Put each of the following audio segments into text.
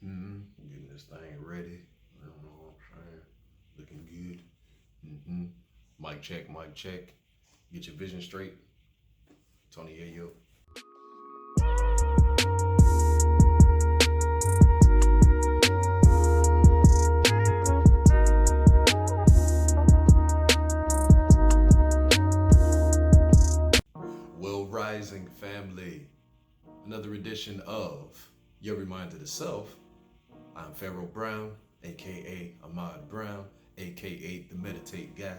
Getting this thing ready. I don't know what I'm saying. Looking good. Mm-hmm. Mic check, mic check. Get your vision straight. Tony Yayo. Well, rising family. Another edition of Your Reminder to Self. I'm Pharaoh Brown, aka Ahmad Brown, aka the Meditate Guy,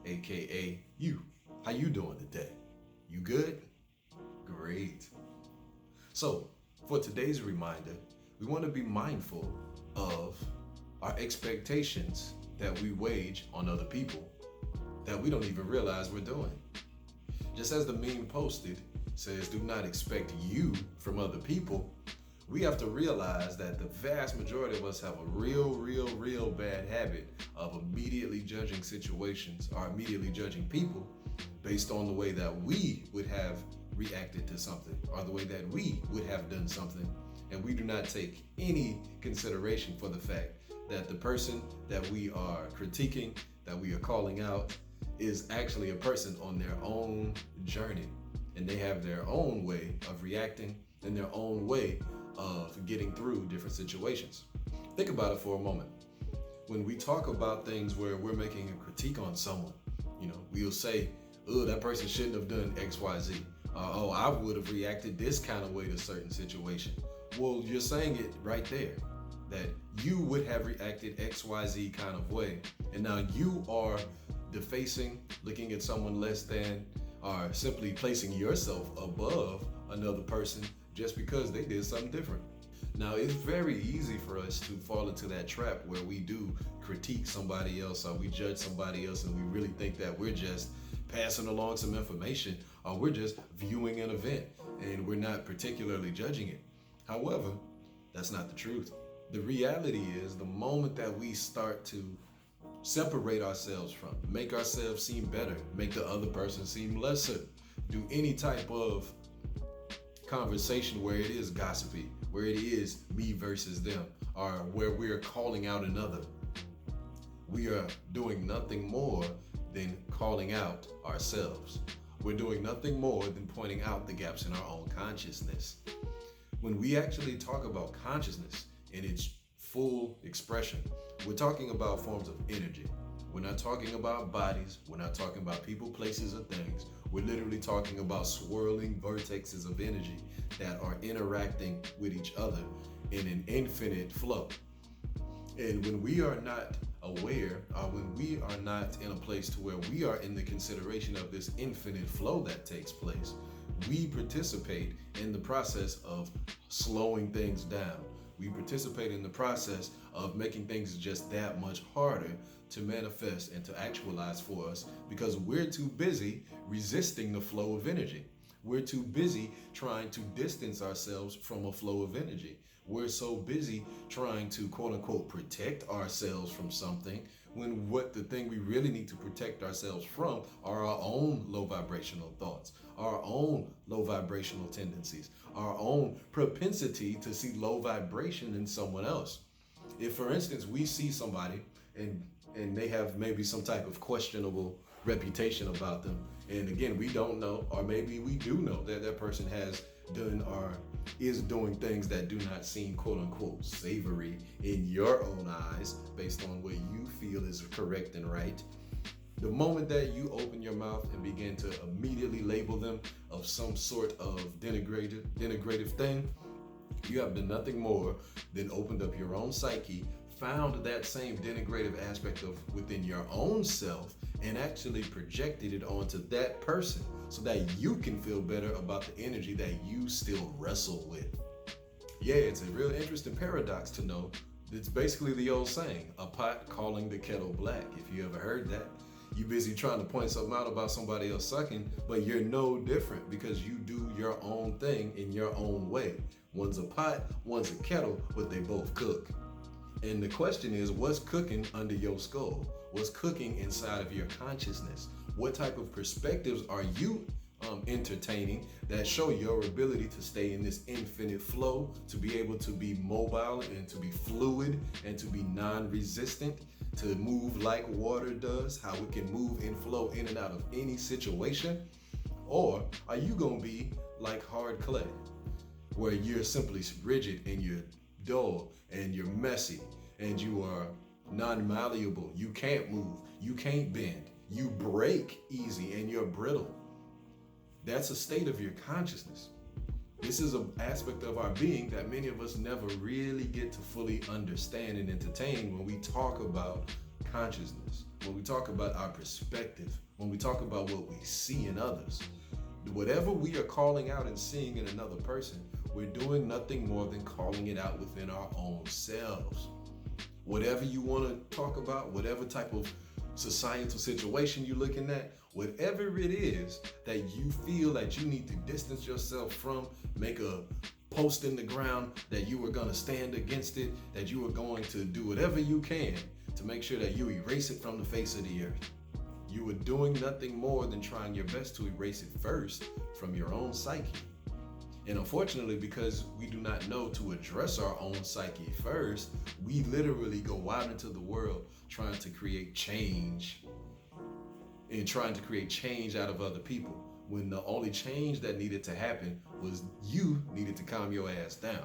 aka you. How you doing today? You good? Great. So, for today's reminder, we want to be mindful of our expectations that we wage on other people that we don't even realize we're doing. Just as the meme posted says, do not expect you from other people, we have to realize that the vast majority of us have a real bad habit of immediately judging situations or immediately judging people based on the way that we would have reacted to something or the way that we would have done something. And we do not take any consideration for the fact that the person that we are critiquing, that we are calling out, is actually a person on their own journey. And they have their own way of reacting and their own way of getting through different situations. Think about it for a moment. When we talk about things where we're making a critique on someone, we'll say, oh, that person shouldn't have done X, Y, Z. Oh, I would have reacted this kind of way to a certain situation. Well, you're saying it right there, that you would have reacted X, Y, Z kind of way. And now you are defacing, looking at someone less than, or simply placing yourself above another person just because they did something different. Now, it's very easy for us to fall into that trap where we do critique somebody else or we judge somebody else and we really think that we're just passing along some information or we're just viewing an event and we're not particularly judging it. However, that's not the truth. The reality is the moment that we start to separate ourselves from, make ourselves seem better, make the other person seem lesser, do any type of conversation where it is gossipy, where it is me versus them, or where we're calling out another, we are doing nothing more than calling out ourselves. We're doing nothing more than pointing out the gaps in our own consciousness. When we actually talk about consciousness in its full expression, we're talking about forms of energy. We're not talking about bodies. We're not talking about people, places, or things. We're literally talking about swirling vortexes of energy that are interacting with each other in an infinite flow. And when we are not aware, or when we are not in a place to where we are in the consideration of this infinite flow that takes place, we participate in the process of slowing things down. We participate in the process of making things just that much harder to manifest and to actualize for us because we're too busy resisting the flow of energy. We're too busy trying to distance ourselves from a flow of energy. We're so busy trying to quote unquote protect ourselves from something when what the thing we really need to protect ourselves from are our own low vibrational thoughts, our own low vibrational tendencies, our own propensity to see low vibration in someone else. If, for instance, we see somebody and they have maybe some type of questionable reputation about them, and again, we don't know, or maybe we do know that that person has done or is doing things that do not seem quote unquote savory in your own eyes based on what you feel is correct and right. The moment that you open your mouth and begin to immediately label them of some sort of denigrative thing, you have done nothing more than opened up your own psyche, found that same denigrative aspect of within your own self, and actually projected it onto that person so that you can feel better about the energy that you still wrestle with. Yeah, it's a real interesting paradox to know. It's basically the old saying, a pot calling the kettle black. If you ever heard that, you busy trying to point something out about somebody else sucking, but you're no different because you do your own thing in your own way. One's a pot, one's a kettle, but they both cook. And the question is, what's cooking under your skull? What's cooking inside of your consciousness? What type of perspectives are you entertaining, that show your ability to stay in this infinite flow, to be able to be mobile and to be fluid and to be non-resistant, to move like water does, how it can move and flow in and out of any situation? Or are you gonna be like hard clay, where you're simply rigid and you're dull and you're messy and you are non-malleable, you can't move, you can't bend, you break easy and you're brittle? That's a state of your consciousness. This is an aspect of our being that many of us never really get to fully understand and entertain when we talk about consciousness, when we talk about our perspective, when we talk about what we see in others. Whatever we are calling out and seeing in another person, we're doing nothing more than calling it out within our own selves. Whatever you want to talk about, whatever type of societal situation you're looking at, whatever it is that you feel that you need to distance yourself from, make a post in the ground that you are going to stand against it, that you are going to do whatever you can to make sure that you erase it from the face of the earth. You are doing nothing more than trying your best to erase it first from your own psyche. And unfortunately, because we do not know to address our own psyche first, we literally go out into the world trying to create change and trying to create change out of other people, when the only change that needed to happen was you needed to calm your ass down.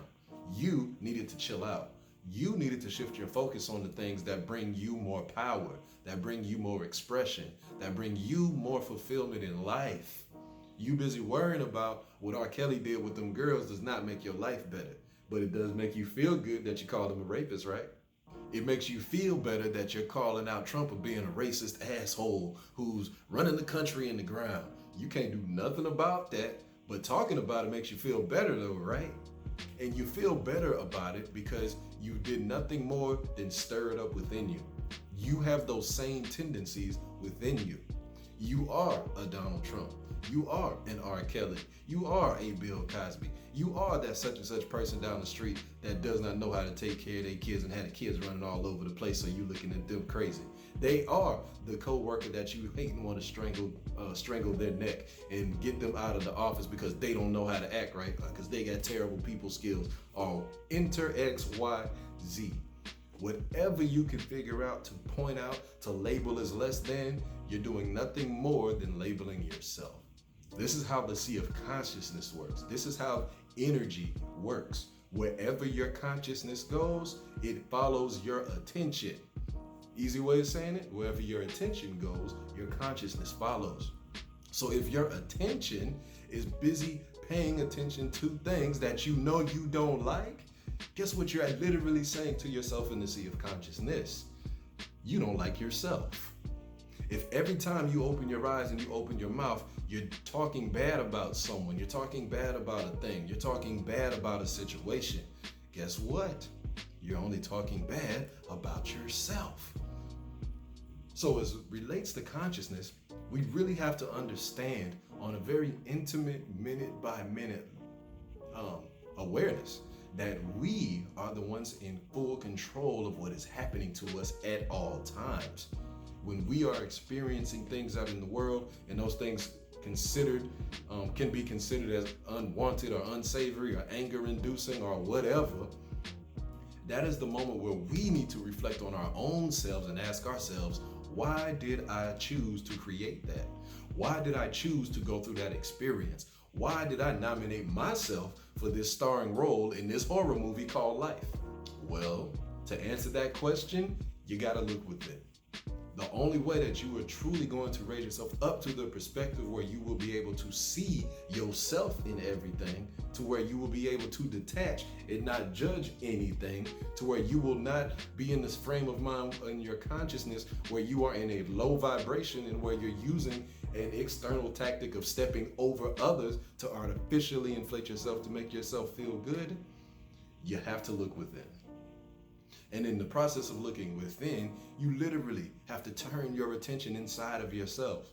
You needed to chill out. You needed to shift your focus on the things that bring you more power, that bring you more expression, that bring you more fulfillment in life. You busy worrying about what R. Kelly did with them girls does not make your life better, but it does make you feel good that you called him a rapist, right? It makes you feel better that you're calling out Trump of being a racist asshole who's running the country in the ground. You can't do nothing about that, but talking about it makes you feel better though, right? And you feel better about it because you did nothing more than stir it up within you. You have those same tendencies within you. You are a Donald Trump. You are an R. Kelly. You are a Bill Cosby. You are that such and such person down the street that does not know how to take care of their kids and have the kids running all over the place, so you looking at them crazy. They are the co-worker that you hate and want to strangle their neck and get them out of the office because they don't know how to act right, because they got terrible people skills. Or enter X, Y, Z. Whatever you can figure out to point out, to label as less than, you're doing nothing more than labeling yourself. This is how the sea of consciousness works. This is how energy works. Wherever your consciousness goes, it follows your attention. Easy way of saying it, wherever your attention goes, your consciousness follows. So if your attention is busy paying attention to things that you know you don't like, guess what you're literally saying to yourself in the sea of consciousness? You don't like yourself. If every time you open your eyes and you open your mouth, you're talking bad about someone, you're talking bad about a thing, you're talking bad about a situation, guess what? You're only talking bad about yourself. So as it relates to consciousness, we really have to understand on a very intimate, minute by minute awareness that we are the ones in full control of what is happening to us at all times. When we are experiencing things out in the world and those things can be considered as unwanted or unsavory or anger-inducing or whatever, that is the moment where we need to reflect on our own selves and ask ourselves, why did I choose to create that? Why did I choose to go through that experience? Why did I nominate myself for this starring role in this horror movie called life? Well, to answer that question, you gotta look within. The only way that you are truly going to raise yourself up to the perspective where you will be able to see yourself in everything, to where you will be able to detach and not judge anything, to where you will not be in this frame of mind in your consciousness where you are in a low vibration and where you're using an external tactic of stepping over others to artificially inflate yourself to make yourself feel good. You have to look within. And in the process of looking within, you literally have to turn your attention inside of yourself.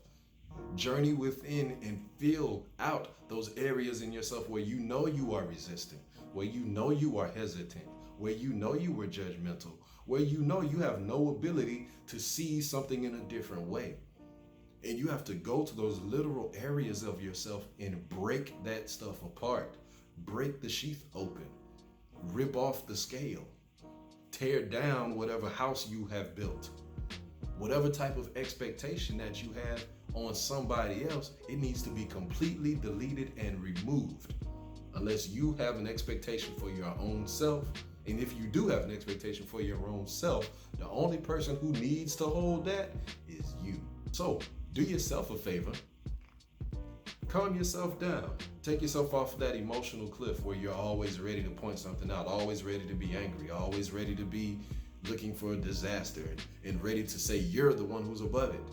Journey within and feel out those areas in yourself where you know you are resistant, where you know you are hesitant, where you know you were judgmental, where you know you have no ability to see something in a different way. And you have to go to those literal areas of yourself and break that stuff apart. Break the sheath open. Rip off the scale. Tear down whatever house you have built. Whatever type of expectation that you have on somebody else, it needs to be completely deleted and removed. Unless you have an expectation for your own self. And if you do have an expectation for your own self, the only person who needs to hold that is you. So do yourself a favor. Calm yourself down. Take yourself off that emotional cliff where you're always ready to point something out, always ready to be angry, always ready to be looking for a disaster and ready to say you're the one who's above it.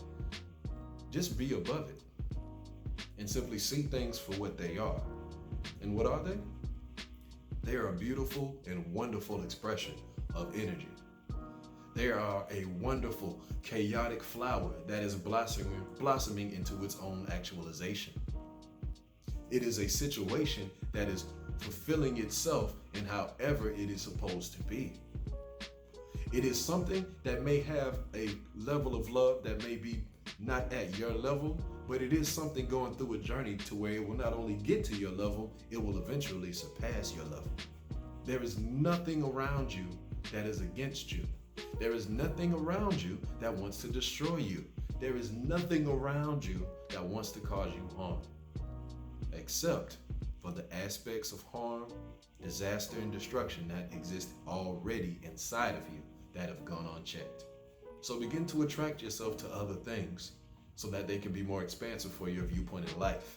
Just be above it and simply see things for what they are. And what are they? They are a beautiful and wonderful expression of energy. They are a wonderful, chaotic flower that is blossoming into its own actualization. It is a situation that is fulfilling itself in however it is supposed to be. It is something that may have a level of love that may be not at your level, but it is something going through a journey to where it will not only get to your level, it will eventually surpass your level. There is nothing around you that is against you. There is nothing around you that wants to destroy you. There is nothing around you that wants to cause you harm, except for the aspects of harm, disaster, and destruction that exist already inside of you that have gone unchecked. So begin to attract yourself to other things so that they can be more expansive for your viewpoint in life.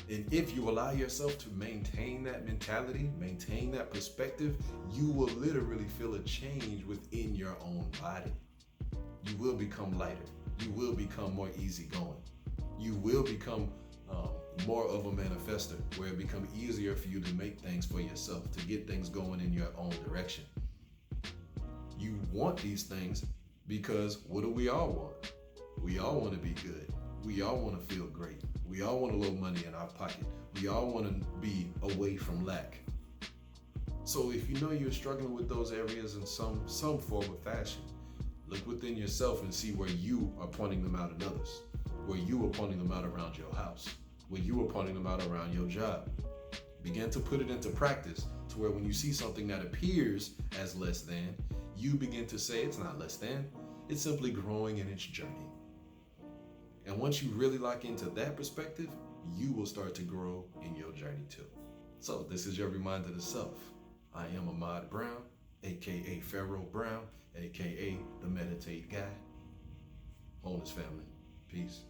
And if you allow yourself to maintain that mentality, maintain that perspective, you will literally feel a change within your own body. You will become lighter. You will become more easygoing. You will become more of a manifester, where it becomes easier for you to make things for yourself, to get things going in your own direction. You want these things because what do we all want? We all want to be good. We all want to feel great. We all want a little money in our pocket. We all want to be away from lack. So if you know you're struggling with those areas in some form of fashion, look within yourself and see where you are pointing them out in others, where you are pointing them out around your house, where you are pointing them out around your job. Begin to put it into practice to where when you see something that appears as less than, you begin to say it's not less than, it's simply growing in its journey. And once you really lock into that perspective, you will start to grow in your journey too. So this is your reminder to self. I am Ahmad Brown, aka Pharaoh Brown, aka the Meditate Guy. Wholeness family. Peace.